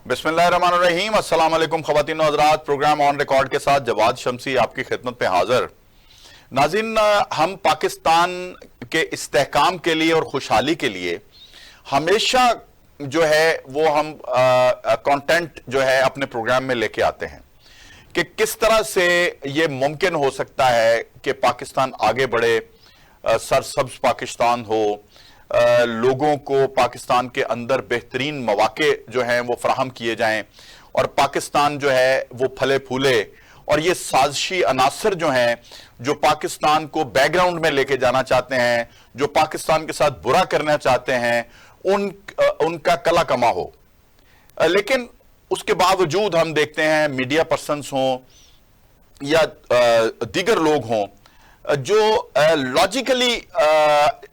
बिस्मिल्लाहिर्रहमानिर्रहीम। अस्सलाम वालेकुम ख़वातीन और हज़रात। प्रोग्राम ऑन रिकॉर्ड के साथ जवाद शमसी आपकी खिदमत में हाजिर। नाज़रीन, हम पाकिस्तान के इस्तेहकाम के लिए और खुशहाली के लिए हमेशा जो है वो हम कंटेंट जो है अपने प्रोग्राम में लेके आते हैं कि किस तरह से ये मुमकिन हो सकता है कि पाकिस्तान आगे बढ़े, सरसब्ज पाकिस्तान हो, लोगों को पाकिस्तान के अंदर बेहतरीन मौके जो हैं वो फराहम किए जाएं और पाकिस्तान जो है वो फले फूले। और ये साजिशी अनासर जो हैं जो पाकिस्तान को बैकग्राउंड में लेके जाना चाहते हैं, जो पाकिस्तान के साथ बुरा करना चाहते हैं, उनका कला कमा हो। लेकिन उसके बावजूद हम देखते हैं मीडिया पर्सन्स हों या दीगर लोग हों जो लॉजिकली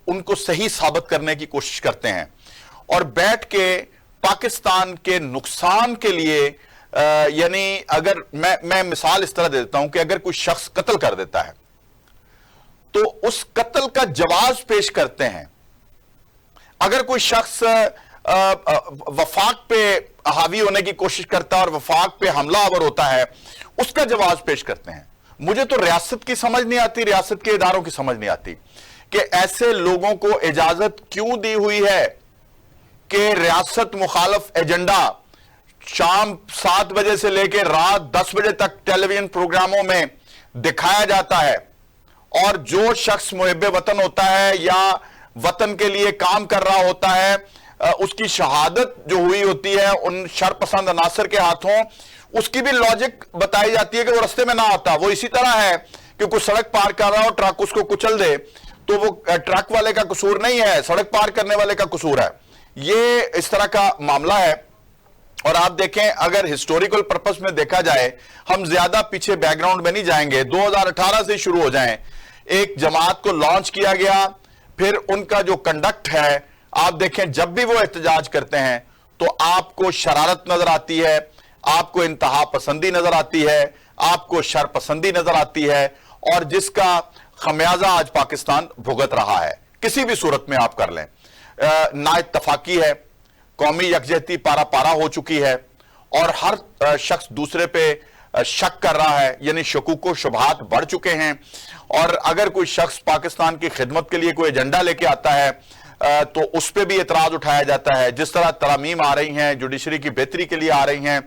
उनको सही साबित करने की कोशिश करते हैं और बैठ के पाकिस्तान के नुकसान के लिए यानी अगर मैं मिसाल इस तरह दे देता हूं कि अगर कोई शख्स कत्ल कर देता है तो उस कत्ल का जवाब पेश करते हैं। अगर कोई शख्स वफाक पे हावी होने की कोशिश करता है और वफाक पे हमलावर होता है, उसका जवाब पेश करते हैं। मुझे तो रियासत की समझ नहीं आती, रियासत के इदारों की समझ नहीं आती कि ऐसे लोगों को इजाजत क्यों दी हुई है कि रियासत मुखालफ एजेंडा शाम 7 बजे से लेकर रात 10 बजे तक टेलीविजन प्रोग्रामों में दिखाया जाता है और जो शख्स मुहिब्बे वतन होता है या वतन के लिए काम कर रहा होता है, उसकी शहादत जो हुई होती है उन शरपसंद अनासर के हाथों, उसकी भी लॉजिक बताई जाती है कि वो रास्ते में ना आता। वो इसी तरह है कि कोई सड़क पार कर रहा हो, ट्रक उसको कुचल दे तो वो ट्रक वाले का कसूर नहीं है, सड़क पार करने वाले का कसूर है। ये इस तरह का मामला है। और आप देखें, अगर हिस्टोरिकल पर्पस में देखा जाए, हम ज्यादा पीछे बैकग्राउंड में नहीं जाएंगे, 2018 से शुरू हो जाएं। एक जमात को लॉन्च किया गया, फिर उनका जो कंडक्ट है आप देखें, जब भी वो एहतजाज करते हैं तो आपको शरारत नजर आती है, आपको इंतहा पसंदी नजर आती है, आपको शरपसंदी नजर आती है और जिसका खमियाजा आज पाकिस्तान भुगत रहा है। किसी भी सूरत में आप कर लें, ना इत्तफाकी है, कौमी यकजहती पारा पारा हो चुकी है और हर शख्स दूसरे पे शक कर रहा है, यानी शकूक व शुबहात बढ़ चुके हैं। और अगर कोई शख्स पाकिस्तान की खिदमत के लिए कोई एजेंडा लेके आता है तो उस पर भी एतराज उठाया जाता है। जिस तरह तरामीम आ रही हैं, जुडिशरी की बेहतरी के लिए आ रही हैं,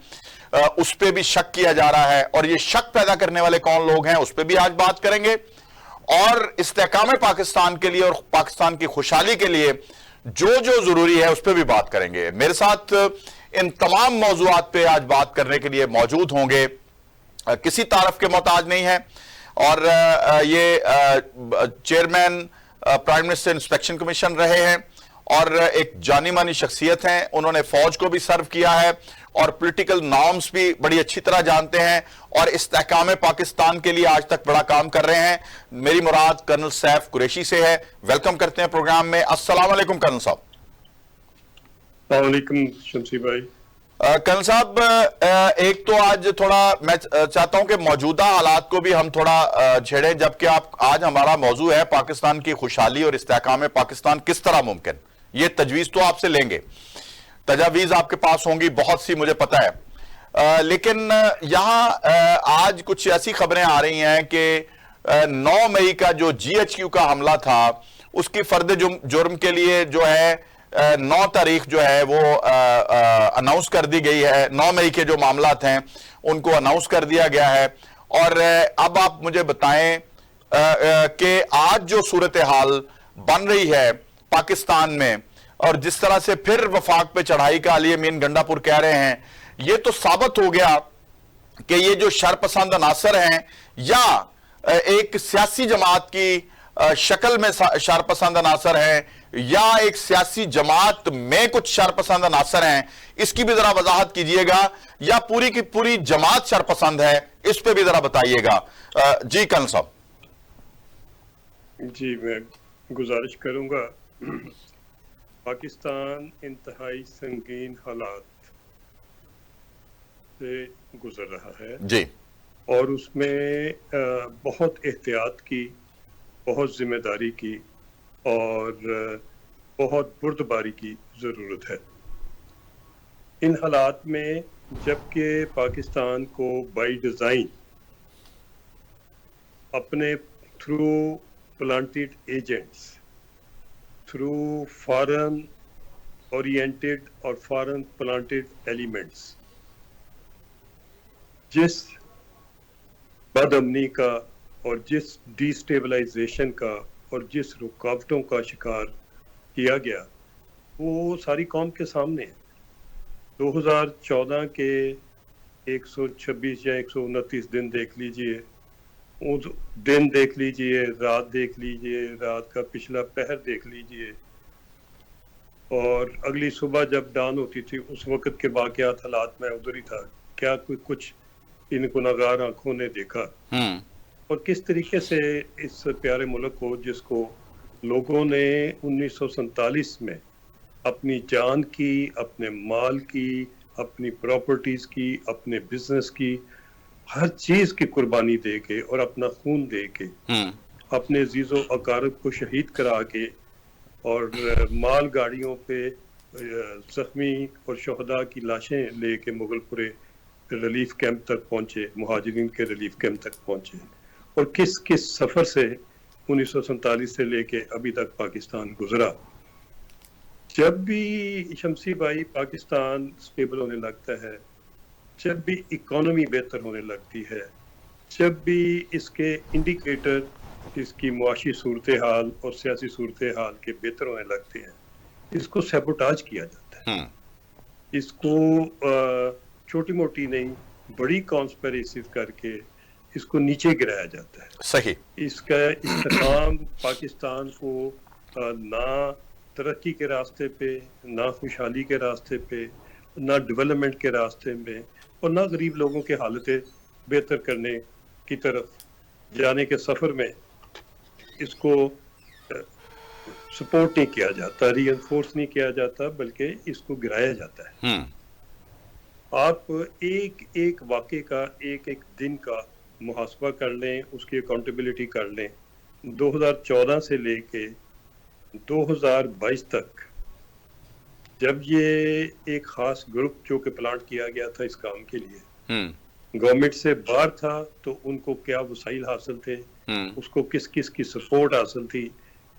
उस पर भी शक किया जा रहा है। और ये शक पैदा करने वाले कौन लोग हैं उस पर भी आज बात करेंगे। और इस्तेहकाम पाकिस्तान के लिए और पाकिस्तान की खुशहाली के लिए जो जो जरूरी है उस पर भी बात करेंगे। मेरे साथ इन तमाम मौजूआत पे आज बात करने के लिए मौजूद होंगे, किसी तारफ के मोहताज नहीं है और ये chairman prime minister inspection commission रहे हैं और एक जानी मानी शख्सियत हैं। उन्होंने फौज को भी सर्व किया है और पॉलिटिकल नॉर्म्स भी बड़ी अच्छी तरह जानते हैं और इस्तेहकाम पाकिस्तान के लिए आज तक बड़ा काम कर रहे हैं। मेरी मुराद कर्नल सैफ कुरैशी से है। वेलकम करते हैं प्रोग्राम में। अस्सलाम वालेकुम कर्नल साहब। वालेकुम शमसी भाई। कर्नल साहब, एक तो आज थोड़ा मैं चाहता हूं कि मौजूदा हालात को भी हम थोड़ा छेड़ें, जबकि आप आज हमारा मौजू है पाकिस्तान की खुशहाली और इस्तेहकाम पाकिस्तान किस तरह मुमकिन। ये तजवीज तो आपसे लेंगे, तजावीज आपके पास होंगी बहुत सी, मुझे पता है। लेकिन यहां आज कुछ ऐसी खबरें आ रही हैं कि 9 मई का जो GHQ का हमला था उसकी फर्द जुर्म के लिए जो है 9 तारीख जो है वो अनाउंस कर दी गई है। 9 मई के जो मामलात हैं उनको अनाउंस कर दिया गया है। और अब आप मुझे बताएं कि आज जो सूरत हाल बन रही है पाकिस्तान में और जिस तरह से फिर वफाक पे चढ़ाई का अली अमीन गंडापुर कह रहे हैं, ये तो साबित हो गया कि ये जो शरपसंद अनासर हैं या एक सियासी जमात की शक्ल में शरपसंद अनासर हैं या एक सियासी जमात में कुछ शरपसंद अनासर हैं, इसकी भी जरा वजाहत कीजिएगा, या पूरी की पूरी जमात शरपसंद है, इस पे भी जरा बताइएगा। जी कर्नल साहब। जी मैं गुजारिश करूंगा। पाकिस्तान इंतहाई संगीन हालात से गुजर रहा है जी, और उसमें बहुत एहतियात की, बहुत जिम्मेदारी की और बहुत बुर्दबारी की ज़रूरत है। इन हालात में जबकि पाकिस्तान को बाय डिज़ाइन अपने through planted agents, through foreign oriented और फॉरेन प्लांटेड एलिमेंट्स जिस बदअमनी का और जिस डिस्टेबलाइजेशन का और जिस रुकावटों का शिकार किया गया, वो सारी कौम के सामने है। 2014 के 126 या 129 दिन देख लीजिए, उस दिन देख लीजिए, रात देख लीजिए, रात का पिछला पहर देख लीजिए, और अगली सुबह जब डान होती थी उस वक्त के वाक़यात हालात में उधर ही था। क्या कोई कुछ इन गुनाहगार आंखों ने देखा? और किस तरीके से इस प्यारे मुल्क को, जिसको लोगों ने 1947 में अपनी जान की, अपने माल की, अपनी प्रॉपर्टीज की, अपने बिजनेस की, हर चीज की कुर्बानी दे के और अपना खून दे के, अपने अजीजों अकारब को शहीद करा के और माल गाड़ियों पे जख्मी और शहदा की लाशें लेके मुगलपुरे रिलीफ कैंप तक पहुंचे, मुहाजिरीन के रिलीफ कैंप तक पहुंचे, और किस किस सफर से 1947 से लेके अभी तक पाकिस्तान गुजरा। जब भी शमसी भाई पाकिस्तान स्टेबल होने लगता है, जब भी इकोनॉमी बेहतर होने लगती है, जब भी इसके इंडिकेटर, इसकी मुआशी सूरत हाल और सियासी सूरत हाल के बेहतर होने लगते हैं, इसको सैबोटाज किया जाता है। इसको छोटी मोटी नहीं, बड़ी कॉन्स्पिरेसीज करके इसको नीचे गिराया जाता है। सही। इसका इस्तेमाल पाकिस्तान को ना तरक्की के रास्ते पे, ना खुशहाली के रास्ते पे, ना डेवलपमेंट के रास्ते में, और ना गरीब लोगों के हालतें बेहतर करने की तरफ जाने के सफर में इसको सपोर्ट नहीं किया जाता, रीइंफोर्स नहीं किया जाता, बल्कि इसको गिराया जाता है। आप एक एक वाक़े का, एक एक दिन का मुहासबा कर लें, उसकी अकाउंटेबिलिटी कर लें। 2014 से लेके 2022 तक, जब ये एक खास ग्रुप जो कि प्लांट किया गया था इस काम के लिए, गवर्नमेंट से बाहर था, तो उनको क्या वसाइल हासिल थे, उसको किस किस की सपोर्ट हासिल थी,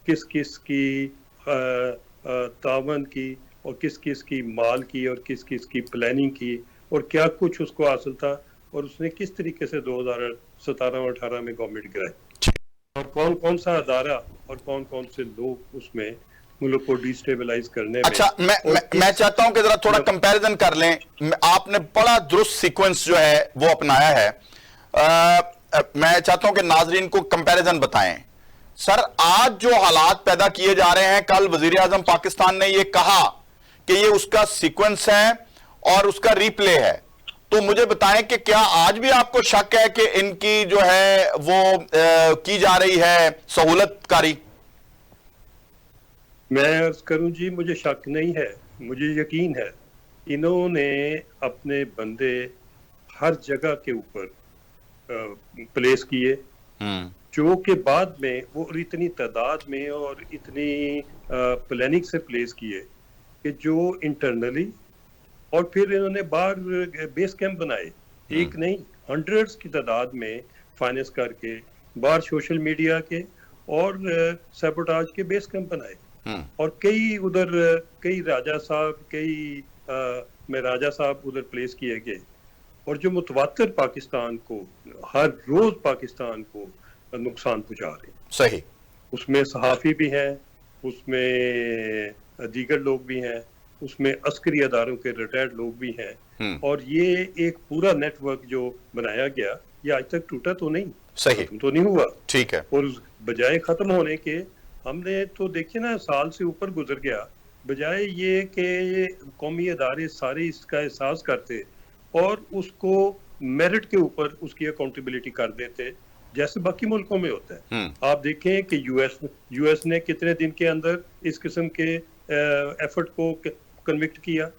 किस किस की तावन की, और किस किस की माल की, और किस किस की प्लानिंग की, और क्या कुछ उसको हासिल था, और उसने किस तरीके से 2017 और 18 में गवर्नमेंट गिराई, और कौन कौन सा अदारा और कौन कौन से लोग उसमें मुल्क को डिस्टेबलाइज करने में। अच्छा, मैं चाहता हूं कि जरा थोड़ा कंपैरिजन कर लें। आपने बड़ा दुरुस्त सीक्वेंस जो है वो अपनाया है। मैं चाहता हूं कि नाजरीन को कंपैरिजन बताएं। सर, आज जो हालात पैदा किए जा रहे हैं, कल वजीर आजम पाकिस्तान ने ये कहा कि ये उसका सीक्वेंस है और उसका रिप्ले है, तो मुझे बताएं कि क्या आज भी आपको शक है कि इनकी जो है वो की जा रही है सहूलतकारी? मैं अर्ज करूं जी, मुझे शक नहीं है, मुझे यकीन है। इन्होंने अपने बंदे हर जगह के ऊपर प्लेस किए, जो कि बाद में वो इतनी तादाद में और इतनी प्लानिंग से प्लेस किए कि जो इंटरनली, और फिर इन्होंने बाहर बेस कैंप बनाए, एक नहीं हंड्रेड्स की तादाद में फाइनेंस करके बाहर सोशल मीडिया के और सैबोटाज के बेस कैंप बनाए, और कई उधर कई राजा साहब उधर प्लेस किए गए, और जो मुतवातिर पाकिस्तान को हर रोज पाकिस्तान को नुकसान पहुंचा रहे। सही। उसमें सहाफी भी हैं, उसमें दीगर लोग भी हैं, उसमें अस्करी अदारों के रिटायर्ड लोग भी हैं, और ये एक पूरा नेटवर्क जो बनाया गया, ये आज तक टूटा तो नहीं, सही तो नहीं हुआ। ठीक है। और बजाय खत्म होने के, हमने तो देखिए ना, साल से ऊपर गुजर गया, बजाय ये कि कौमी अदारे सारे इसका एहसास करते और उसको मेरिट के ऊपर उसकी अकाउंटेबिलिटी कर देते, जैसे बाकी मुल्कों में होता है। आप देखें कि यूएस ने कितने दिन के अंदर इस किस्म के एफर्ट को कन्विक्ट किया,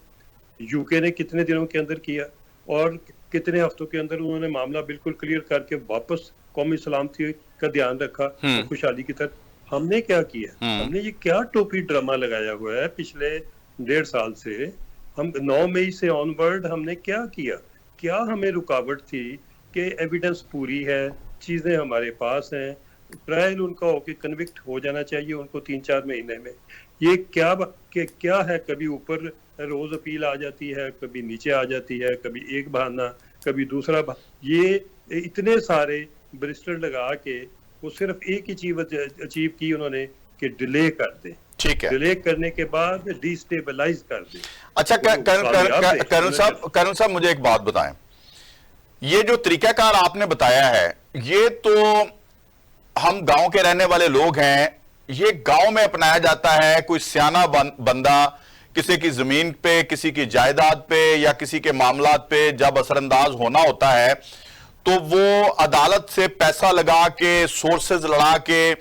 यूके ने कितने दिनों के अंदर किया, और कितने हफ्तों के अंदर उन्होंने मामला बिल्कुल क्लियर करके वापस कौमी सलामती का ध्यान रखा और खुशहाली की तरफ। हमने क्या किया? हमने ये क्या टोपी ड्रामा लगाया हुआ है पिछले 1.5 साल से? हम 9 मई से ऑनवर्ड हमने क्या किया, क्या हमें रुकावट थी कि एविडेंस पूरी है, चीजें हमारे पास हैं, ट्रायल उनका होके कन्विक्ट हो जाना चाहिए उनको 3-4 महीने में। ये क्या है, कभी ऊपर रोज अपील आ जाती है, कभी नीचे आ जाती है, कभी एक बहाना, कभी दूसरा ये इतने सारे बैरिस्टर लगा के वो सिर्फ एक ही चीज अचीव की उन्होंने कि डिले कर दे। ठीक है, डिले करने के बाद डिस्टेबलाइज कर दे। अच्छा करण साहब मुझे एक बात बताएं, ये जो तरीकाकार आपने बताया है, ये तो हम गांव के रहने वाले लोग हैं, ये गांव में अपनाया जाता है। कोई सियाना बंदा किसी की जमीन पे, किसी की जायदाद पे या किसी के मामलात पे जब असरअंदाज होना होता है तो वो अदालत से पैसा लगा के, सोर्सेज लड़ा के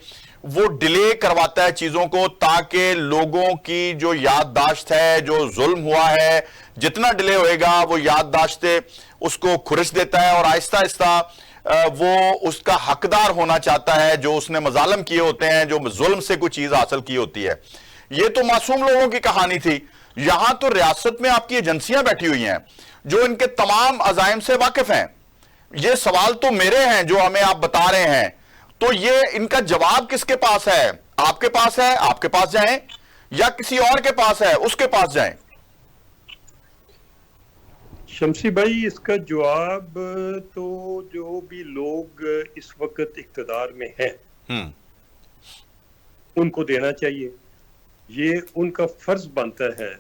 वो डिले करवाता है चीजों को, ताकि लोगों की जो याददाश्त है, जो जुल्म हुआ है, जितना डिले होएगा वो याददाश्तें उसको खुरिश देता है और आहिस्ता आहिस्ता वो उसका हकदार होना चाहता है जो उसने मजालम किए होते हैं, जो जुल्म से कोई चीज हासिल की होती है। ये तो मासूम लोगों की कहानी थी। यहां तो रियासत में आपकी एजेंसियां बैठी हुई हैं जो इनके तमाम अजाइम से वाकिफ हैं। ये सवाल तो मेरे हैं जो हमें आप बता रहे हैं, तो ये इनका जवाब किसके पास है? आपके पास है, आपके पास जाएं, या किसी और के पास है, उसके पास जाएं? शमसी भाई, इसका जवाब तो जो भी लोग इस वक्त इख्तिदार में हैं उनको देना चाहिए। ये उनका फर्ज बनता है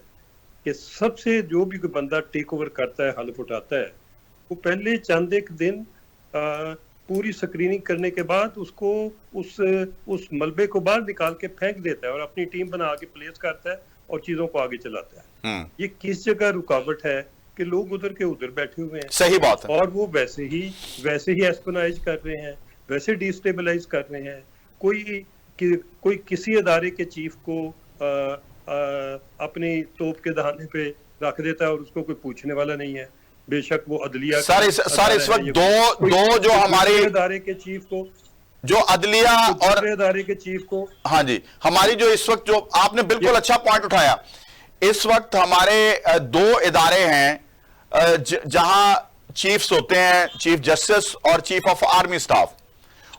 कि सबसे जो भी कोई बंदा टेक ओवर करता है, हल्फ उठाता है, वो पहले चंद एक दिन पूरी स्क्रीनिंग करने के बाद उसको उस मलबे को बाहर निकाल के फेंक देता है और अपनी टीम बना के प्लेस करता है और चीजों को आगे चलाता है। ये किस जगह रुकावट है कि लोग उधर के उधर बैठे हुए हैं। सही बात है। और वो वैसे ही एस्पेनाइज कर रहे हैं, वैसे डिस्टेबलाइज कर रहे हैं। कोई किसी अदारे के चीफ को अपनी तोप के दहाने पे रख देता है और उसको कोई पूछने वाला नहीं है। बेशक वो अदलिया सर इस वक्त दो जो हमारे अदारे के चीफ को, जो अदलिया और अदारे के चीफ को, हाँ जी, हमारी जो इस वक्त, जो आपने बिल्कुल अच्छा पॉइंट उठाया, इस वक्त हमारे दो इदारे हैं जहां चीफ्स होते हैं, चीफ जस्टिस और चीफ ऑफ आर्मी स्टाफ,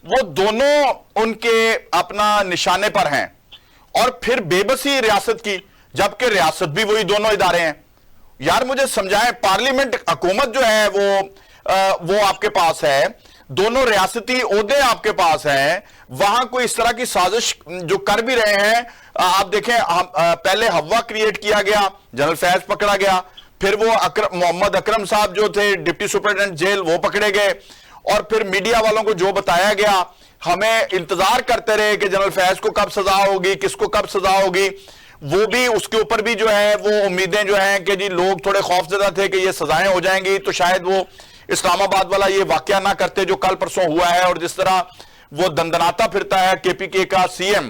वो दोनों उनके अपना निशाने पर हैं। और फिर बेबसी रियासत की, जबकि रियासत भी वही दोनों इदारे हैं। यार मुझे समझाएं, पार्लियामेंट हुकूमत जो है वो आपके पास है, दोनों रियासती ओहदे आपके पास हैं, वहां कोई इस तरह की साजिश जो कर भी रहे हैं। आप देखें, पहले हवा क्रिएट किया गया, जनरल फैज पकड़ा गया, फिर वो मोहम्मद अकरम साहब जो थे डिप्टी सुपरिटेंडेंट जेल, वो पकड़े गए, और फिर मीडिया वालों को जो बताया गया, हमें इंतजार करते रहे कि जनरल फैज को कब सजा होगी, किसको कब सजा होगी। वो भी, उसके ऊपर भी जो है वो उम्मीदें जो हैं कि जी लोग थोड़े खौफजदा थे कि ये सजाएं हो जाएंगी, तो शायद वो इस्लामाबाद वाला ये वाकया ना करते जो कल परसों हुआ है। और जिस तरह वो दंदनाता फिरता है केपीके का सीएम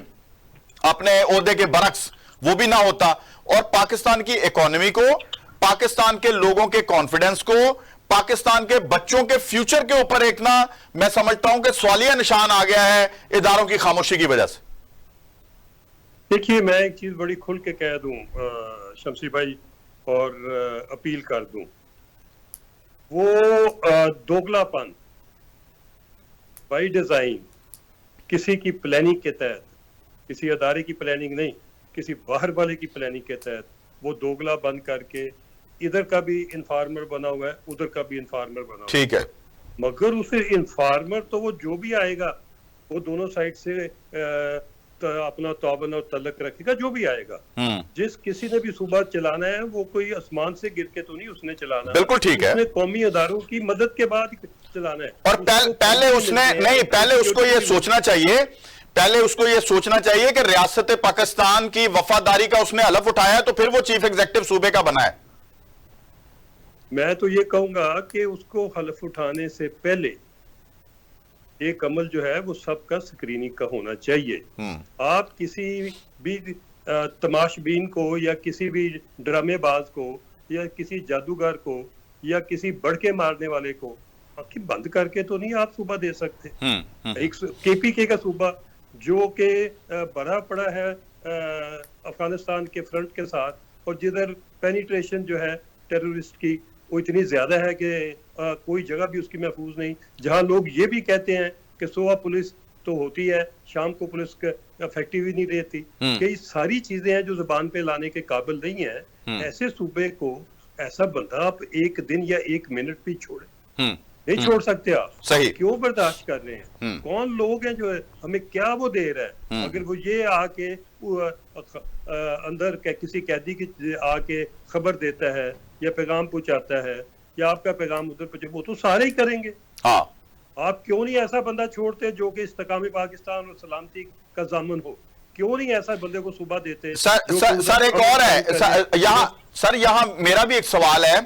अपने ओहदे के बरक्स, वो भी ना होता। और पाकिस्तान की इकोनॉमी को, पाकिस्तान के लोगों के कॉन्फिडेंस को, पाकिस्तान के बच्चों के फ्यूचर के ऊपर एक ना, मैं समझता हूं कि सवालिया निशान आ गया है इदारों की खामोशी की वजह से। देखिए, मैं एक चीज बड़ी खुल के कह दूं शमसी भाई, और अपील कर दूं, वो दोगलापन बाय डिजाइन, किसी की प्लानिंग के तहत, किसी अदारे की प्लानिंग नहीं, किसी बाहर वाले की प्लानिंग के तहत वो दोगला बंद करके इधर का भी इन्फॉर्मर बना हुआ है, उधर का भी इन्फॉर्मर बना हुआ है। ठीक है, मगर उसे इन्फॉर्मर तो वो जो भी आएगा वो दोनों साइड से अपना तौबन और तलक रखेगा, जो भी आएगा। जिस किसी ने भी सुबह चलाना है वो कोई आसमान से गिर के तो नहीं उसने चलाना, बिल्कुल ठीक है, उसने कौमी अदारों की मदद के बाद चलाना है। और पहले उसने नहीं, पहले उसको ये सोचना चाहिए, पहले उसको ये सोचना चाहिए कि रियासत पाकिस्तान की वफादारी का उसने हलफ उठाया, तो फिर वो चीफ एग्जीक्यूटिव सूबे का बना है। मैं तो ये कहूंगा कि उसको हलफ उठाने से पहले एक अमल जो है वो सबका स्क्रीनिंग का होना चाहिए। आप किसी भी तमाशबीन को या किसी भी ड्रामेबाज को या किसी जादूगर को या किसी बड़के मारने वाले को आंखें बंद करके तो नहीं आप सूबा दे सकते। एक केपीके का सूबा जो कि भरा पड़ा है अफगानिस्तान के फ्रंट के साथ, और जिधर पेनिट्रेशन जो है टेररिस्ट की वो इतनी ज्यादा है कि कोई जगह भी उसकी महफूज नहीं, जहां लोग ये भी कहते हैं कि सुबह पुलिस तो होती है, शाम को पुलिस इफेक्टिव ही नहीं रहती, कि ये सारी चीजें हैं जो जुबान पे लाने के काबिल नहीं है। ऐसे सूबे को ऐसा बंदा आप एक दिन या एक मिनट भी छोड़े नहीं छोड़ सकते आप। सही। क्यों बर्दाश्त कर रहे हैं? कौन लोग हैं जो हमें क्या वो दे रहा है? अगर वो ये आके अंदर किसी कैदी की आके खबर देता है या पैगाम पहुंचाता है या आपका पैगाम उधर पहुंचे, वो तो सारे ही करेंगे। हाँ, आप क्यों नहीं ऐसा बंदा छोड़ते जो कि इस्तेकाम पाकिस्तान और सलामती का जामन हो? क्यों नहीं ऐसा बंदे को सुबह देते? सर एक और है यहाँ मेरा भी एक सवाल है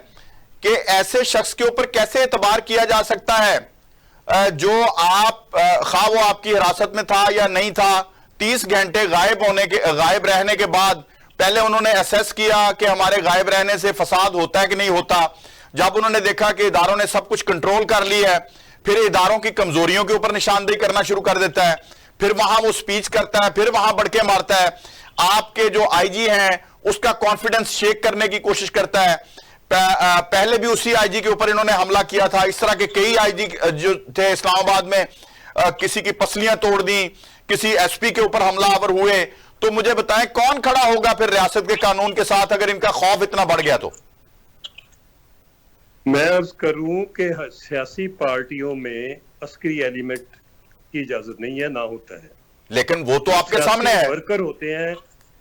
कि ऐसे शख्स के ऊपर कैसे एतबार किया जा सकता है जो आप खा वो आपकी हिरासत में था या नहीं था, 30 घंटे गायब रहने के बाद पहले उन्होंने असेस किया कि हमारे गायब रहने से फसाद होता है कि नहीं होता। जब उन्होंने देखा कि इदारों ने सब कुछ कंट्रोल कर लिया है, फिर इदारों की कमजोरियों के ऊपर निशानदेही करना शुरू कर देता है, फिर वहां वो स्पीच करता है, फिर वहां बढ़के मारता है। आपके जो आईजी हैं उसका कॉन्फिडेंस शेक करने की कोशिश करता है। पहले भी उसी आईजी के ऊपर इन्होंने हमला किया था। इस तरह के कई आईजी जो थे इस्लामाबाद में, किसी की पसलियां तोड़ दी, किसी एसपी के ऊपर हमलावर हुए। तो मुझे बताएं कौन खड़ा होगा फिर रियासत के कानून के साथ अगर इनका खौफ इतना बढ़ गया तो? मैं अर्ज करूं कि सियासी पार्टियों में अस्करी एलिमेंट की इजाजत नहीं है, ना होता है। लेकिन वो तो आपके सामने है। वर्कर होते हैं,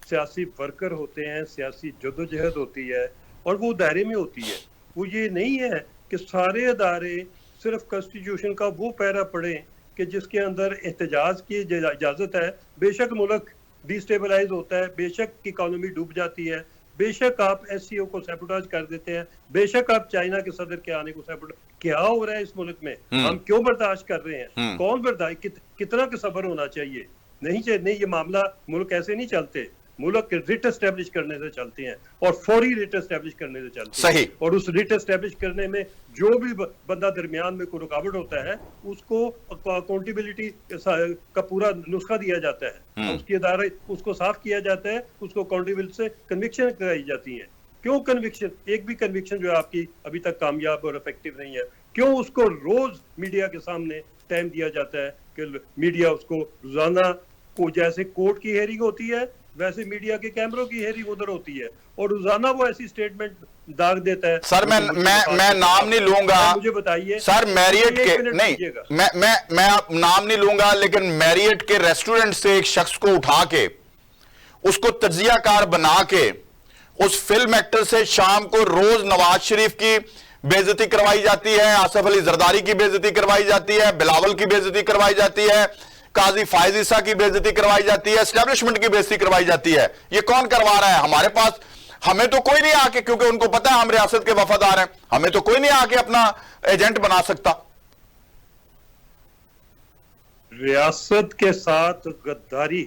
सियासी वर्कर होते हैं, सियासी जद्दोजहद होती है और वो दायरे में होती है। वो ये नहीं है कि सारे अदारे सिर्फ कॉन्स्टिट्यूशन का वो पैरा पढ़े कि जिसके अंदर एहतजाज की इजाजत है। बेशक मुल्क डिस्टेबलाइज होता है, बेशक इकोनॉमी डूब जाती है, बेशक आप एससीओ को सैबोटाज कर देते हैं, बेशक आप चाइना के सदर के आने को सैबोटाज। क्या हो रहा है इस मुल्क में? हम क्यों बर्दाश्त कर रहे हैं? कौन बर्दाश्त? कितना का सब्र होना चाहिए? नहीं, ये मामला मुल्क ऐसे नहीं चलते। मुल्क रिट एस्टेब्लिश करने से चलते हैं और फौरी रिट एस्टेब्लिश करने से चलते हैं। और उस रिट एस्टेब्लिश करने में जो भी बंदा दरमियान में कोई रुकावट होता है उसको अकाउंटेबिलिटी का पूरा नुस्खा दिया जाता है, उसकी अदारे उसको साफ किया जाता है, उसको अकाउंटेबिलिटी से कन्विक्शन कराई जाती है। क्यों कन्विक्शन? एक भी कन्विक्शन जो है आपकी अभी तक कामयाब और इफेक्टिव नहीं है। क्यों उसको रोज मीडिया के सामने टाइम दिया जाता है कि मीडिया उसको रोजाना को, जैसे कोर्ट की हेयरिंग होती है वैसे मीडिया के कैमरों की हेयरिंग उधर होती है और रोजाना वो ऐसी स्टेटमेंट दाग देता है। सर मैं नाम नहीं लूंगा, मुझे बताइए सर। मैरियट के नहीं, मैं नाम नहीं लूंगा, लेकिन मैरियट के रेस्टोरेंट से एक शख्स को उठा के उसको तज्जियाकार बना के उस फिल्म एक्टर से शाम को रोज नवाज शरीफ की बेइज्जती करवाई जाती है, आसिफ अली जरदारी की बेइज्जती करवाई जाती है, बिलावल की बेइज्जती करवाई जाती है, काजी फायज ईसा की बेइज्जती करवाई जाती है, एस्टेब्लिशमेंट की बेइज्जती करवाई जाती है। ये कौन करवा रहा है? हमारे पास हमें तो कोई नहीं आके, क्योंकि उनको पता है हम रियासत के वफादार हैं, हमें तो कोई नहीं आके अपना एजेंट बना सकता। रियासत के साथ गद्दारी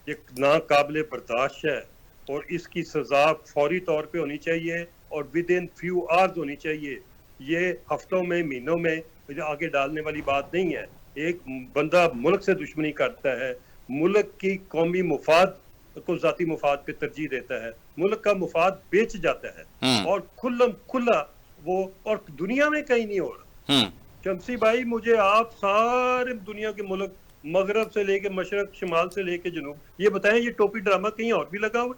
एक नाकाबिले बर्दाश्त है और इसकी सजा फौरी तौर पे होनी चाहिए और विद इन फ्यू आवर्स होनी चाहिए। ये हफ्तों में, महीनों में आगे डालने वाली बात नहीं है। एक बंदा मुल्क से दुश्मनी करता है, मुल्क की कौमी मुफाद को जाती मुफाद पे तरजीह देता है, मुल्क का मुफाद बेच जाता है और खुला वो, और दुनिया में कहीं नहीं हो रहा। शमसी भाई, मुझे आप सारे दुनिया के मुल्क, मगरब से लेके मशरक, शिमाल से लेके जनूब, ये बताएं ये टोपी ड्रामा कहीं और भी लगा हुआ?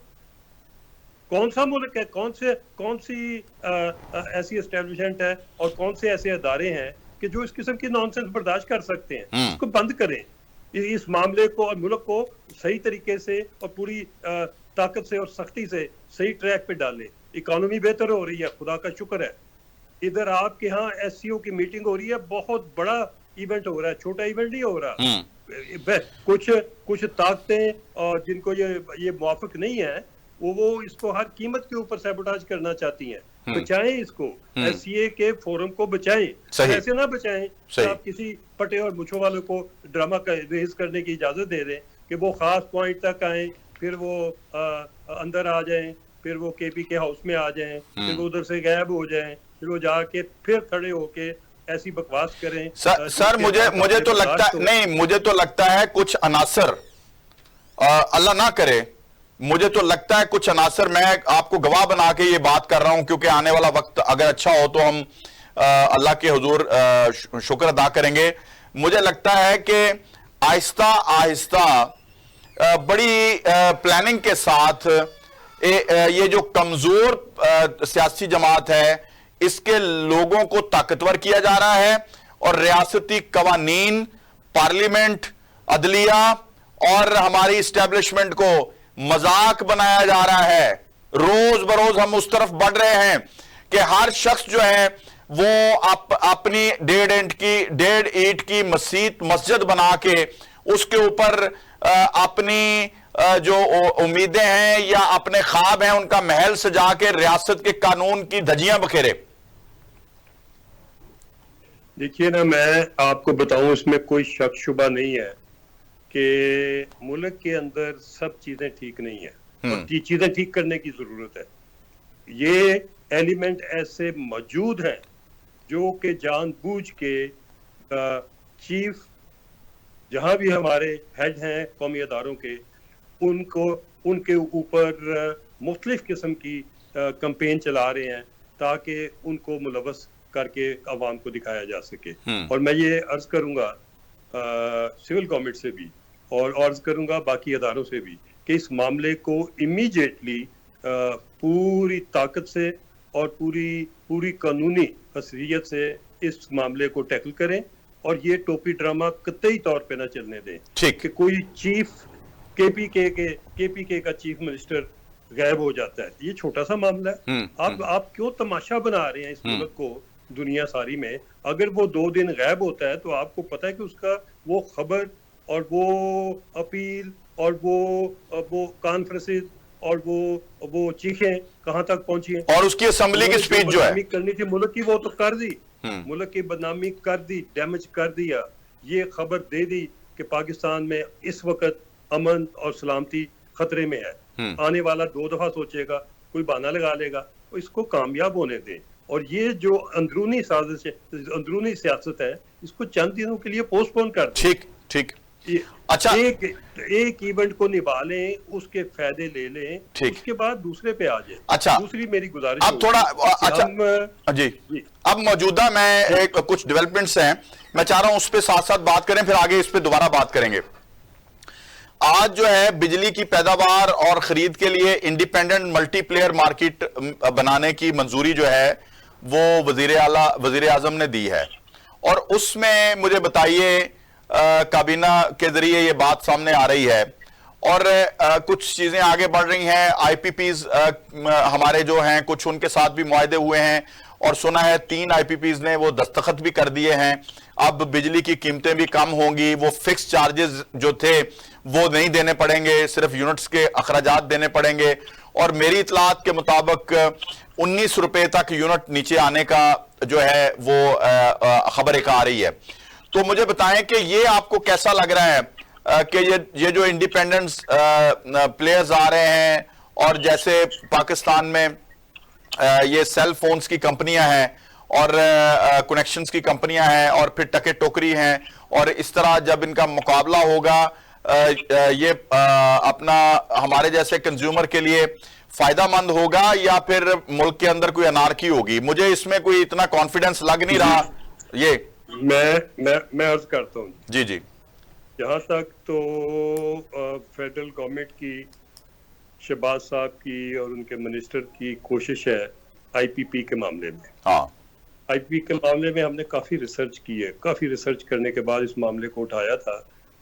कौन सा मुल्क है, कौन सी ऐसी एस्टेब्लिशमेंट है और कौन से ऐसे अदारे हैं कि जो इस किस्म की नॉनसेंस बर्दाश्त कर सकते हैं? इसको बंद करें, इस मामले को और मुल्क को सही तरीके से और पूरी ताकत से और सख्ती से सही ट्रैक पे डालें। इकोनॉमी बेहतर हो रही है, खुदा का शुक्र है। इधर आपके यहाँ एससीओ की मीटिंग हो रही है, बहुत बड़ा इवेंट हो रहा है, छोटा इवेंट नहीं हो रहा। कुछ ताकतें और जिनको ये मुआफिक नहीं है वो इसको हर कीमत के ऊपर सैबोटाज करना चाहती हैं। बचाएं इसको, एससीए के फोरम को बचाएं, ऐसे ना बचाएं कि आप किसी पटे और मुछों वालों को ड्रामा का रेज करने की इजाजत दे दें कि वो खास पॉइंट तक आए, फिर वो अंदर आ जाएं, फिर वो केपी के हाउस में आ जाएं, फिर वो उधर से गायब हो जाएं, फिर वो जाके फिर खड़े होके ऐसी बकवास करें। सर मुझे तो लगता है कुछ अनासर, अल्लाह ना करे मुझे तो लगता है कुछ अनासर, मैं आपको गवाह बना के ये बात कर रहा हूं क्योंकि आने वाला वक्त अगर अच्छा हो तो हम अल्लाह के हुजूर शुक्र अदा करेंगे। मुझे लगता है कि आहिस्ता आहिस्ता बड़ी प्लानिंग के साथ ये जो कमजोर सियासी जमात है इसके लोगों को ताकतवर किया जा रहा है और रियासती कवानीन, पार्लियामेंट, अदलिया और हमारी इस्टेब्लिशमेंट को मजाक बनाया जा रहा है। रोज बरोज हम उस तरफ बढ़ रहे हैं कि हर शख्स जो है वो अपनी 1.5 ईंट की मस्जिद बना के उसके ऊपर अपनी जो उम्मीदें हैं या अपने ख्वाब हैं उनका महल सजा के रियासत के कानून की धज्जियां बखेरे। देखिए ना, मैं आपको बताऊं, इसमें कोई शक शुबा नहीं है कि मुल्क के अंदर सब चीजें ठीक नहीं है और चीजें ठीक करने की जरूरत है। ये एलिमेंट ऐसे मौजूद हैं जो कि जानबूझ के चीफ जहां भी हमारे हेड हैं कौमी अदारों के, उनको उनके ऊपर मुख्तलिफ किस्म की कैंपेन चला रहे हैं ताकि उनको मुलवस करके अवाम को दिखाया जा सके। और मैं ये अर्ज करूंगा सिविल गवर्नमेंट से भी और अर्ज करूंगा बाकी अदारों से भी कि इस मामले को इमीडिएटली पूरी ताकत से और पूरी कानूनी हसीयत से इस मामले को टैकल करें और ये टोपी ड्रामा कतई तौर पे ना चलने दें। ठीक कि कोई चीफ केपीके का चीफ मिनिस्टर गायब हो जाता है, ये छोटा सा मामला है। आप क्यों तमाशा बना रहे हैं इस मुल्क को दुनिया सारी में? अगर वो 2 दिन गायब होता है तो आपको पता है कि उसका वो खबर और वो अपील और वो कॉन्फ्रेंसेस और वो चीखें कहां तक पहुंची हैं। और उसकी असेंबली की स्पीच जो है करनी थी मुल्क की, वो तो कर दी। मुल्क की बदनामी कर दी, डैमेज कर दिया। ये खबर दे दी कि पाकिस्तान में इस वक्त अमन और सलामती खतरे में है। आने वाला 2 दफा सोचेगा, कोई बहाना लगा लेगा, तो इसको कामयाब होने दें। और ये जो अंदरूनी साजिश है, अंदरूनी सियासत है, इसको चंद दिनों के लिए पोस्टपोन कर दें। ठीक अच्छा, एक इवेंट को निभा लें, उसके फायदे ले लें, उसके बाद दूसरे पे आ जाए। अच्छा, दूसरी मेरी गुजारिश अब थोड़ा अच्छा जी, अब मौजूदा मैं कुछ डेवलपमेंट्स हैं, मैं चाह रहा हूं उस पर साथ साथ बात करें, फिर आगे इस पे दोबारा बात करेंगे। आज जो है बिजली की पैदावार और खरीद के लिए इंडिपेंडेंट मल्टीप्लेयर मार्केट बनाने की मंजूरी जो है वो वजीर आजम ने दी है और उसमें मुझे बताइए काबीना के जरिए ये बात सामने आ रही है और कुछ चीजें आगे बढ़ रही हैं। आईपीपीज हमारे जो हैं कुछ उनके साथ भी मुआहदे हुए हैं और सुना है 3 आईपीपीज ने वो दस्तखत भी कर दिए हैं। अब बिजली की कीमतें भी कम होंगी, वो फिक्स चार्जेस जो थे वो नहीं देने पड़ेंगे, सिर्फ यूनिट्स के अखराजात देने पड़ेंगे और मेरी इतलात के मुताबिक 19 रुपए तक यूनिट नीचे आने का जो है वो खबर एक आ रही है। तो मुझे बताएं कि ये आपको कैसा लग रहा है कि ये जो इंडिपेंडेंस प्लेयर्स आ रहे हैं और जैसे पाकिस्तान में ये सेल फोन्स की कंपनियां हैं और कनेक्शंस की कंपनियां हैं और फिर टके टोकरी हैं और इस तरह जब इनका मुकाबला होगा ये अपना हमारे जैसे कंज्यूमर के लिए फायदामंद होगा या फिर मुल्क के अंदर कोई अनारकी होगी? मुझे इसमें कोई इतना कॉन्फिडेंस लग नहीं रहा। ये मैं अर्ज करता हूँ जी जहां तक तो फेडरल गवर्नमेंट की, शहबाज साहब की और उनके मिनिस्टर की कोशिश है आईपीपी के मामले में। हाँ, आईपीपी के मामले में हमने काफी रिसर्च की है। काफी रिसर्च करने के बाद इस मामले को उठाया था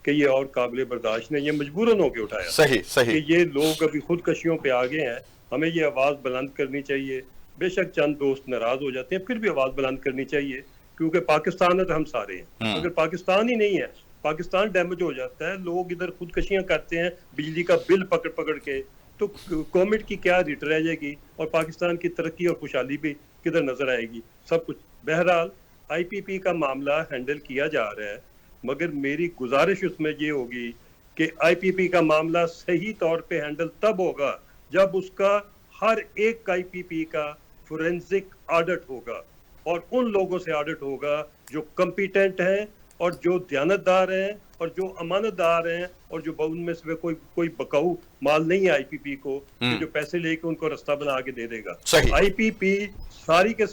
कि ये और काबिल बर्दाश्त नहीं, ये मजबूरन होकर उठाया। सही कि ये लोग अभी खुदकशियों पे आगे हैं, हमें ये आवाज बुलंद करनी चाहिए। बेशक चंद दोस्त नाराज हो जाते हैं, फिर भी आवाज बुलंद करनी चाहिए क्योंकि पाकिस्तान है तो हम सारे हैं। अगर पाकिस्तान ही नहीं है, पाकिस्तान डैमेज हो जाता है, लोग इधर खुदकशियां करते हैं बिजली का बिल पकड़ के, तो गवर्नमेंट की क्या रीट रह जाएगी और पाकिस्तान की तरक्की और खुशहाली भी किधर नजर आएगी? सब कुछ। बहरहाल आईपीपी का मामला हैंडल किया जा रहा है, मगर मेरी गुजारिश उसमें ये होगी कि आईपीपी का मामला सही तौर पे हैंडल तब होगा जब उसका हर एक आईपीपी का फोरेंसिक ऑडिट होगा और उन लोगों से ऑडिट होगा जो कॉम्पिटेंट हैं और जो दयानतदार हैं और जो अमानतदार हैं और जो उनमें से कोई बकाऊ माल नहीं है आईपीपी को कि जो पैसे लेके उनको रास्ता बना के दे देगा। आईपीपी सारी के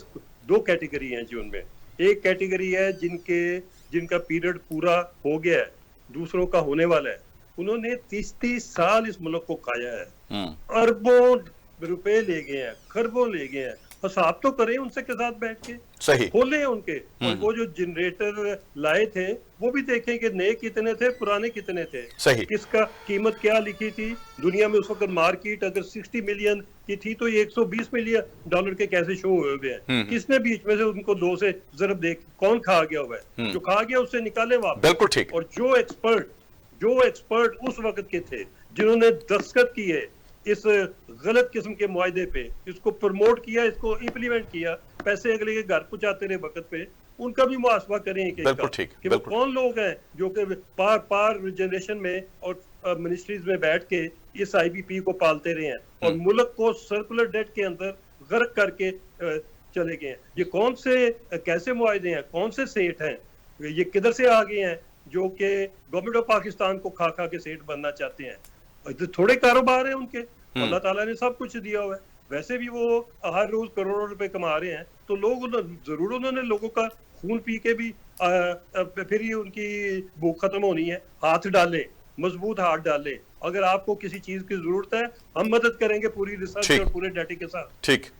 दो कैटेगरी हैं जी उनमें। एक कैटेगरी है जिनका पीरियड पूरा हो गया है, दूसरों का होने वाला है। उन्होंने 30 साल इस मुल्क को खाया है, अरबों रुपए ले गए हैं, खरबों ले गए हैं। हिसाब तो करें उनसे के साथ बैठ के, सही खोले उनके। और वो जो जनरेटर लाए थे वो भी देखें कि नए कितने थे, पुराने कितने थे, सही किसका कीमत क्या लिखी थी दुनिया में उस वक्त। मार्केट अगर 60 मिलियन की थी तो ये 120 मिलियन डॉलर के कैसे शो हुए हुए हैं। किसने बीच में से उनको 2 से जरब दे, कौन खा गया हुआ है? जो खा गया उससे निकाले वापस। बिल्कुल ठीक। और जो एक्सपर्ट उस वक्त के थे जिन्होंने दस्तखत किए इस गलत किस्म के मुआहदे पे, इसको प्रमोट किया, इसको इम्प्लीमेंट किया, पैसे अगले के घर पहुंचाते रहे वक्त पे, उनका भी मुआसवा करें कि वो कौन लोग हैं जो कि पार जनरेशन में और मिनिस्ट्रीज में बैठ के इस आईबीपी को पालते रहे हैं और मुल्क को सर्कुलर डेट के अंदर गर्क करके चले गए हैं। ये कौन से कैसे मुआहदे हैं, कौन से सेठ हैं, ये किधर से आ गए हैं जो कि गवर्नमेंट ऑफ पाकिस्तान को खा खा के सेठ बनना चाहते हैं? थोड़े कारोबार हैं उनके, अल्लाह ताला ने सब कुछ दिया हुआ है। वैसे भी वो हर रोज करोड़ों रुपए कमा रहे हैं, तो लोग जरूर उन्होंने लोगों का खून पी के भी फिर ही उनकी भूख खत्म होनी है। हाथ डालें, मजबूत हाथ डालें। अगर आपको किसी चीज की जरूरत है हम मदद करेंगे पूरी रिसर्च और पूरे डाटे के साथ। ठीक।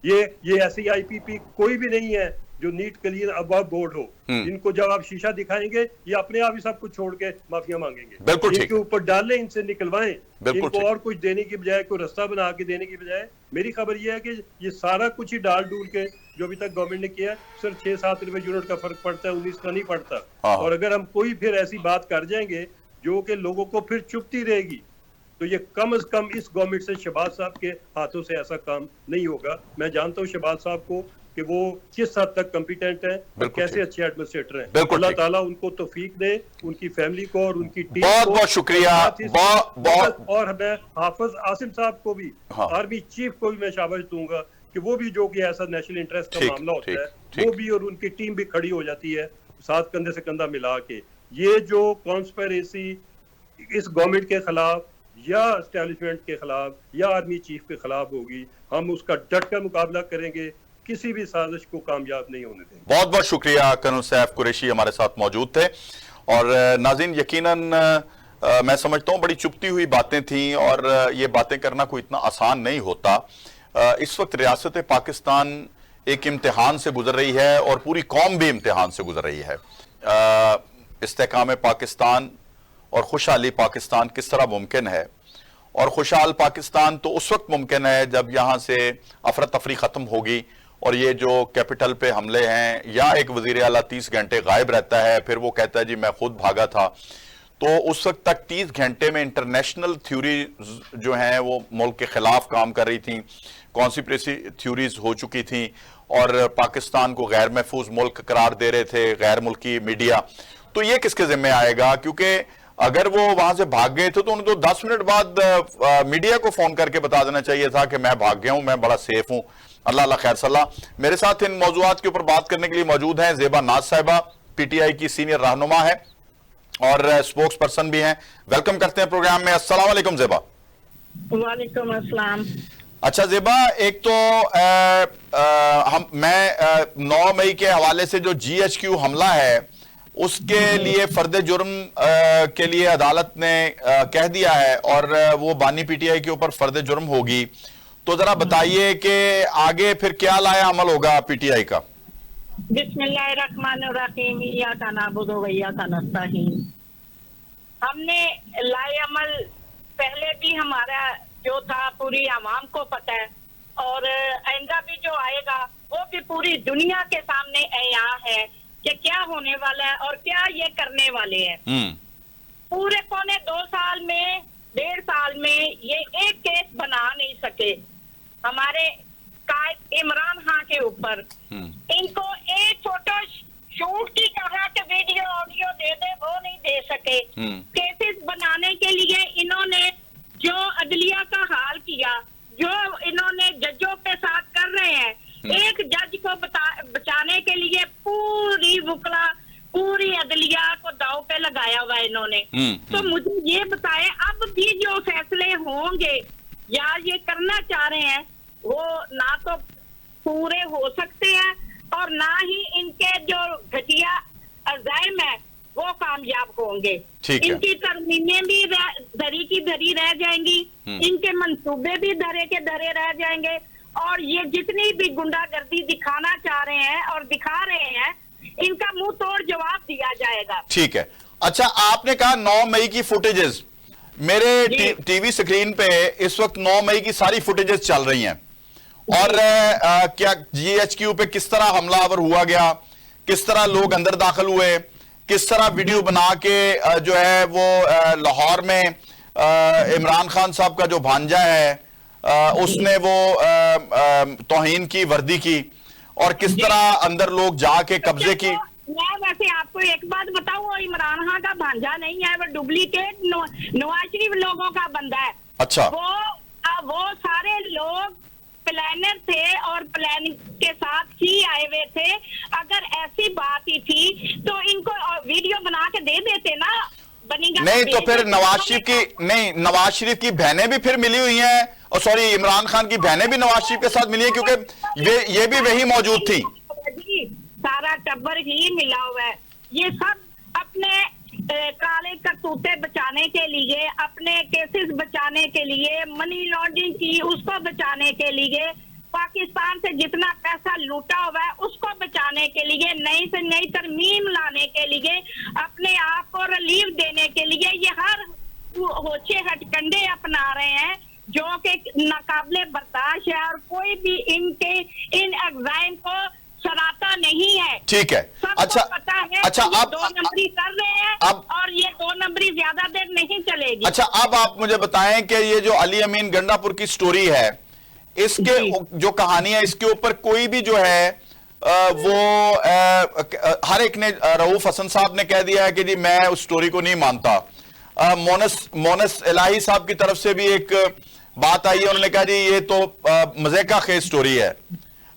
ये ऐसी आईपीपी कोई भी नहीं है जो नीट क्लीन अबव बोर्ड हो। इनको जब आप शीशा दिखाएंगे ये अपने आप ही सब कुछ छोड़ के माफिया मांगेंगे। बिल्कुल इनके ऊपर डालें, इनसे निकलवाएं। इनको ठीक। और कुछ देने की बजाय, कोई रास्ता बना के देने की बजाय, मेरी खबर ये है कि ये सारा कुछ ही डाल डूल के जो अभी तक गवर्नमेंट ने किया सिर्फ 6-7 रुपए यूनिट का फर्क पड़ता है, 19 का नहीं पड़ता। और अगर हम कोई फिर ऐसी बात कर जाएंगे जो कि लोगों को फिर चुभती रहेगी तो ये कम से कम इस गवर्नमेंट से शहबाज साहब के हाथों से ऐसा काम नहीं होगा। मैं जानता हूँ शहबाज साहब को कि वो किस हद तक कॉम्पिटेंट हैं और कैसे अच्छे एडमिनिस्ट्रेटर हैं। अल्लाह ताला उनको तौफीक दे, उनकी फैमिली को और उनकी टीम को। बहुत शुक्रिया। और मैं हाफिज आसिम साहब को भी, आर्मी चीफ को भी मैं शाबाश दूंगा कि वो भी जो कि ऐसा नेशनल इंटरेस्ट का मामला होता है वो भी और उनकी टीम भी खड़ी हो जाती है साथ कंधे से कंधा मिला के। ये जो कॉन्स्पिरेसी इस गवर्नमेंट के खिलाफ या एस्टेब्लिशमेंट के खिलाफ या आर्मी चीफ के खिलाफ होगी, हम उसका डट कर मुकाबला करेंगे, किसी भी साजिश को कामयाब नहीं होने देंगे। बहुत बहुत शुक्रिया। कर्नल सैफ कुरैशी हमारे साथ मौजूद थे। और नाज़रीन, यकीनन मैं समझता हूं बड़ी चुभती हुई बातें थी और ये बातें करना कोई इतना आसान नहीं होता। इस वक्त रियासत पाकिस्तान एक इम्तिहान से गुजर रही है और पूरी कौम भी इम्तिहान से गुजर रही है। इस्तेकाम पाकिस्तान और खुशहाली पाकिस्तान किस तरह मुमकिन है? और खुशहाल पाकिस्तान तो उस वक्त मुमकिन है जब यहाँ से अफरा तफरी खत्म होगी और ये जो कैपिटल पे हमले हैं या एक वजीर आला 30 घंटे गायब रहता है, फिर वो कहता है जी मैं खुद भागा था, तो उस वक्त तक 30 घंटे में इंटरनेशनल थ्योरी जो हैं वो मुल्क के खिलाफ काम कर रही थी, कॉन्स्पिरेसी थ्योरीज हो चुकी थी और पाकिस्तान को गैर महफूज मुल्क करार दे रहे थे गैर मुल्की मीडिया। तो ये किसके जिम्मे आएगा? क्योंकि अगर वो वहां से भाग गए थे तो उन्हें तो 10 मिनट बाद मीडिया को फोन करके बता देना चाहिए था कि मैं भाग गया हूं, मैं बड़ा सेफ हूं। अल्लाह खैर सलाह। मेरे साथ इन मौजूदात के ऊपर बात करने के लिए मौजूद हैं ज़ेबा नाज साहिबा, पीटीआई की सीनियर रहनुमा है और स्पोक्स पर्सन भी हैं। वेलकम करते हैं प्रोग्राम में। अस्सलाम वालेकुम ज़ेबा। वालेकुम अस्सलाम। अच्छा ज़ेबा, एक तो मैं 9 मई के हवाले से जो GHQ हमला है उसके लिए फर्द जुर्म के लिए अदालत ने कह दिया है और वो बानी पीटीआई के ऊपर फर्द जुर्म होगी। तो जरा बताइए कि आगे फिर क्या लाया अमल होगा पीटीआई का? बिस्मिल्लाहिर्रहमानिर्रहीम, इय्याका नअबुदु व इय्याका नस्तईन। हमने लाए अमल पहले भी हमारा जो था पूरी आवाम को पता है और आइंदा भी जो आएगा वो भी पूरी दुनिया के सामने अया है कि क्या होने वाला है और क्या ये करने वाले हैं। पूरे पौने 2 साल में, 1.5 साल में ये एक केस बना नहीं सके हमारे कायद इमरान खान के ऊपर। इनको एक फोटो शूट की कहा कि वीडियो ऑडियो दे दे, वो नहीं दे सके। केसेस बनाने के लिए इन्होंने जो अदलिया का हाल किया, जो इन्होंने जजों के साथ कर रहे हैं, एक जज को बचाने के लिए पूरी वकला, पूरी अदलिया को दाव पे लगाया हुआ है इन्होंने। तो मुझे ये बताएं, अब भी जो फैसले होंगे या ये करना चाह रहे हैं वो ना तो पूरे हो सकते हैं और ना ही इनके जो घटिया अज़ाइम है वो कामयाब होंगे। ठीक है। इनकी तरमीमें भी धरी की धरी रह जाएंगी, इनके मंसूबे भी धरे के धरे रह जाएंगे, और ये जितनी भी गुंडागर्दी दिखाना चाह रहे हैं और दिखा रहे हैं, इनका मुंह तोड़ जवाब दिया जाएगा। ठीक है। अच्छा, आपने कहा 9 मई की फुटेजेस, मेरे टीवी स्क्रीन पे इस वक्त 9 मई की सारी फुटेजेस चल रही हैं, और क्या GHQ पे किस तरह हमलावर हुआ गया, किस तरह लोग अंदर दाखिल हुए, किस तरह वीडियो बना के जो है वो लाहौर में इमरान खान साहब का जो भांजा है उसने वो तौहीन की वर्दी की, और किस तरह अंदर लोग जाके कब्जे की। मैं वैसे आपको एक बात बताऊं, वो इमरान खान का भांजा नहीं है, वो डुप्लीकेट नवाज शरीफ लोगों का बंदा है। अच्छा। वो सारे लोग प्लानर थे और प्लानिंग के साथ ही आए हुए थे। अगर ऐसी बात ही थी तो इनको वीडियो बना के दे देते ना, बनेगा नहीं तो फिर नवाज शरीफ की बहनें भी फिर मिली हुई हैं, और सॉरी इमरान खान की बहनें भी नवाज शरीफ के साथ मिली हैं, क्योंकि ये भी वही मौजूद थी। सारा टब्बर ही मिला हुआ है। ये सब अपने काले करतूते बचाने के लिए, अपने केसेस बचाने के लिए, मनी लॉन्ड्रिंग की उसको बचाने के लिए, पाकिस्तान से जितना पैसा लूटा हुआ है उसको बचाने के लिए, नई से नई तरमीम लाने के लिए, अपने आप को रिलीफ देने के लिए ये हर होचे हटकंडे अपना रहे हैं जो कि नाकाबिले बर्दाश्त है, और कोई भी इन एग्जाम को सराहता नहीं है। ठीक है। अच्छा पता है। अच्छा, आप 2 नंबरी कर रहे हैं और ये 2 नंबरी ज्यादा देर नहीं चलेगी। अच्छा, अब आप मुझे बताएं कि ये जो अली अमीन गंडापुर की स्टोरी है, इसके जो कहानी है, इसके ऊपर कोई भी जो है वो हर एक ने, रऊफ हसन साहब ने कह दिया है कि जी मैं उस स्टोरी को नहीं मानता। मोनस इलाही साहब की तरफ से भी एक बात आई है, उन्होंने कहा जी ये तो मजे का खेज स्टोरी है।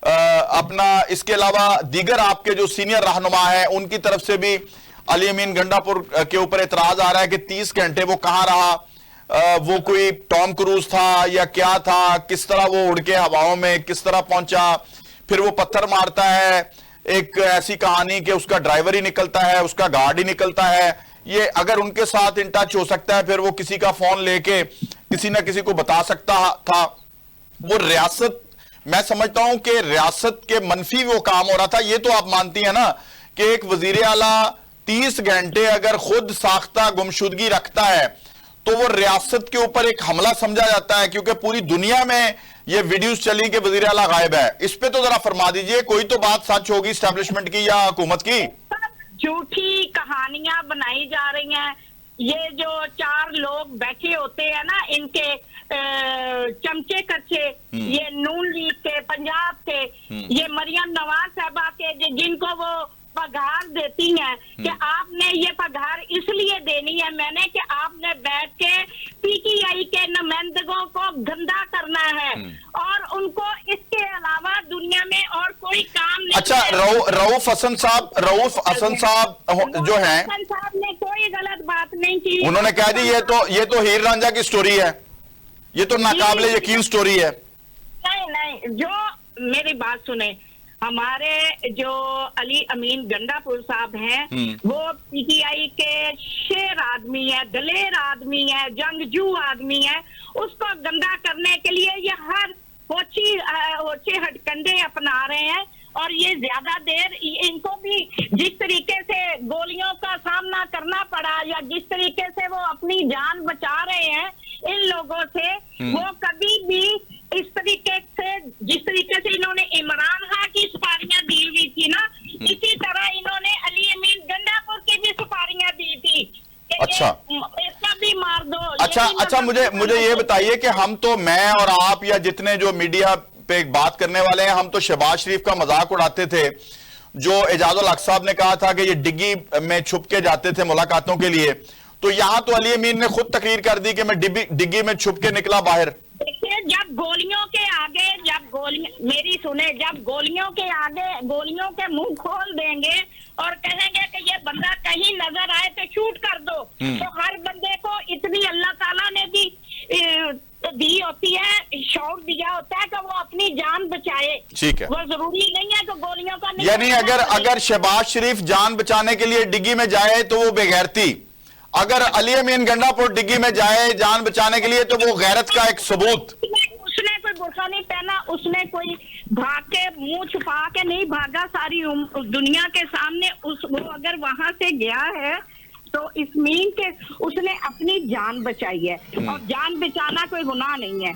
अपना इसके अलावा दीगर आपके जो सीनियर रहनुमा है उनकी तरफ से भी अली अमीन गंडापुर के ऊपर एतराज आ रहा है कि 30 घंटे वो कहां रहा, वो कोई टॉम क्रूज था या क्या था, किस तरह वो उड़ के हवाओं में किस तरह पहुंचा, फिर वो पत्थर मारता है, एक ऐसी कहानी कि उसका ड्राइवर ही निकलता है, उसका गार्ड ही निकलता है। ये अगर उनके साथ इन टच हो सकता है, फिर वो किसी का फोन लेके किसी ना किसी को बता सकता था। वो रियासत, मैं समझता हूं कि रियासत के मनफी वो काम हो रहा था। ये तो आप मानती हैं ना कि एक वजीर आला 30 घंटे अगर खुद साख्ता गुमशुदगी रखता है तो वो रियासत के ऊपर एक हमला समझा जाता है, क्योंकि पूरी दुनिया में ये वीडियोस चली कि वजीर आला गायब है। इस पे तो जरा फरमा दीजिए, कोई तो बात सच होगी एस्टेब्लिशमेंट की या हुकूमत की। झूठी कहानियां बनाई जा रही हैं। ये जो 4 लोग बैठे होते हैं ना, इनके चमचे कच्चे, ये नून लीग के, पंजाब के, ये मरियम नवाज साहबा के, जिनको वो पगार देती हैं कि आपने ये पगार इसलिए देनी है मैंने कि आपने बैठ के PTI के नुमाइंदों को गंदा करना है, और उनको इसके अलावा दुनिया में और कोई काम नहीं। अच्छा, रऊफ हसन साहब जो हैं, हसन साहब ने कोई गलत बात नहीं की। उन्होंने कहा जी ये तो हीर रांझा की स्टोरी है, ये तो नाकाबिले यकीन स्टोरी है। नहीं, जो मेरी बात सुने, हमारे जो अली अमीन गंडापुर साहब हैं वो PTI के शेर आदमी है, दलेर आदमी है, जंगजू आदमी है। उसको गंदा करने के लिए ये हर होचे हटकंडे अपना रहे हैं, और ये ज्यादा देर इनको भी जिस तरीके से गोलियों का सामना करना पड़ा या जिस तरीके से वो अपनी जान बचा रहे हैं इन लोगों से, वो कभी भी इस तरीके से, जिस तरीके से इन्होंने इमरान खान की सुपारियां दी हुई थी ना, इसी तरह इन्होंने अली अमीन गंडापुर की भी सुपारियां दी थी। अच्छा, इसका भी मार दो। अच्छा, मुझे ये बताइए कि हम तो, मैं और आप या जितने जो मीडिया पे बात करने वाले हैं, हम तो शहबाज शरीफ का मजाक उड़ाते थे। जो एजाजुल हक साहब ने कहा था कि ये डिग्गी में छुप के जाते थे मुलाकातों के लिए, तो यहां तो अली अमीन ने खुद तकरीर कर दी कि मैं डिग्गी में छुप के निकला बाहर। देखिए, जब गोलियों के आगे, मेरी सुने, जब गोलियों के आगे, गोलियों के मुंह खोल देंगे और कहेंगे कि ये बंदा कहीं नजर आए तो शूट कर दो, तो हर बंदे को इतनी अल्लाह ताला ने भी दी होती है, शौक दिया होता है कि वो अपनी जान बचाए। ठीक है, वो जरूरी नहीं है कि गोलियों का, यानी अगर शहबाज शरीफ जान बचाने के लिए डिग्गी में जाए तो वो बेगैरती, अगर अली अमीन गंडापुर डिग्गी में जाए जान बचाने के लिए तो वो गैरत का एक सबूत। उसने कोई बुर्का नहीं पहना, उसने कोई भाग के मुंह छुपा के नहीं भागा सारी दुनिया के सामने। वो अगर वहां से गया है तो इसमीन के उसने अपनी जान बचाई है, और जान बचाना कोई गुनाह नहीं है।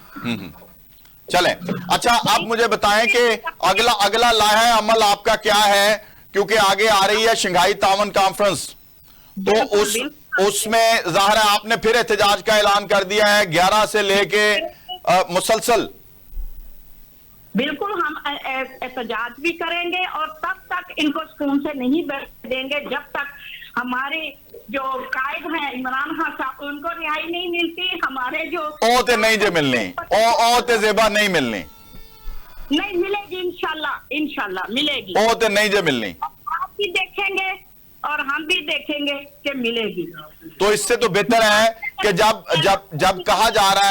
चलें, अच्छा आप मुझे बताएं कि अगला लाहे अमल आपका क्या है, क्योंकि आगे आ रही है शंघाई तावन कॉन्फ्रेंस, तो उसमें जाहिर है आपने फिर एहतजाज का ऐलान कर दिया है 11 से लेके मुसलसल। बिल्कुल, हम एहतजाज भी करेंगे और तब तक इनको सुकून से नहीं बैठ देंगे जब तक हमारे जो कायद हैं इमरान खान साहब, उनको रिहाई नहीं मिलती। हमारे जो ओते नहीं जो मिलनी, ओते जेबा नहीं मिलनी, नहीं मिलेगी, इंशाल्लाह मिलेगी, ओते नहीं जो मिलनी। आप भी देखेंगे और हम भी देखेंगे कि मिलेगी। तो इससे तो बेहतर है कि जब कहा जा रहा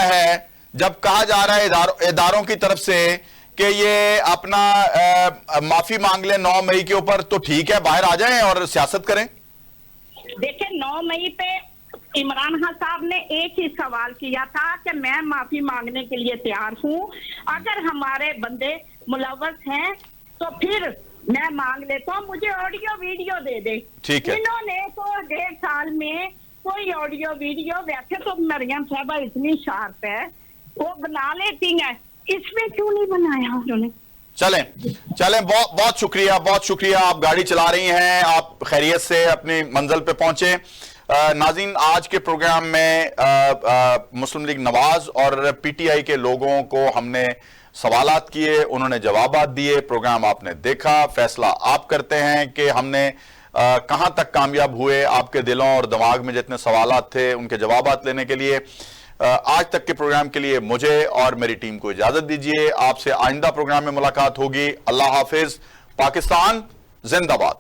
है इदारों की तरफ से कि ये अपना माफी मांग ले 9 मई के ऊपर, तो ठीक है, बाहर आ जाएं और सियासत करें। देखिए, 9 मई पे इमरान खान साहब ने एक ही सवाल किया था कि मैं माफी मांगने के लिए तैयार हूं, अगर हमारे बंदे मुलव्वस हैं तो फिर मैं मांग लेता हूं, मुझे ऑडियो वीडियो दे दे। ठीक है, इन्होंने तो 1.5 साल में कोई ऑडियो वीडियो, वैसे तो मरियम साहबा इतनी शार्प है, वो बना लेती है, इसमें क्यों नहीं बनाया उन्होंने। चलें, बहुत शुक्रिया। आप गाड़ी चला रही हैं, आप खैरियत से अपनी मंजिल पे पहुंचे। नाज़रीन, आज के प्रोग्राम में मुस्लिम लीग नवाज और पीटीआई के लोगों को हमने सवालात किए, उन्होंने जवाबात दिए, प्रोग्राम आपने देखा, फैसला आप करते हैं कि हमने कहां तक कामयाब हुए आपके दिलों और दिमाग में जितने सवालात थे उनके जवाबात लेने के लिए। आज तक के प्रोग्राम के लिए मुझे और मेरी टीम को इजाजत दीजिए। आपसे आइंदा प्रोग्राम में मुलाकात होगी। अल्लाह हाफिज। पाकिस्तान जिंदाबाद।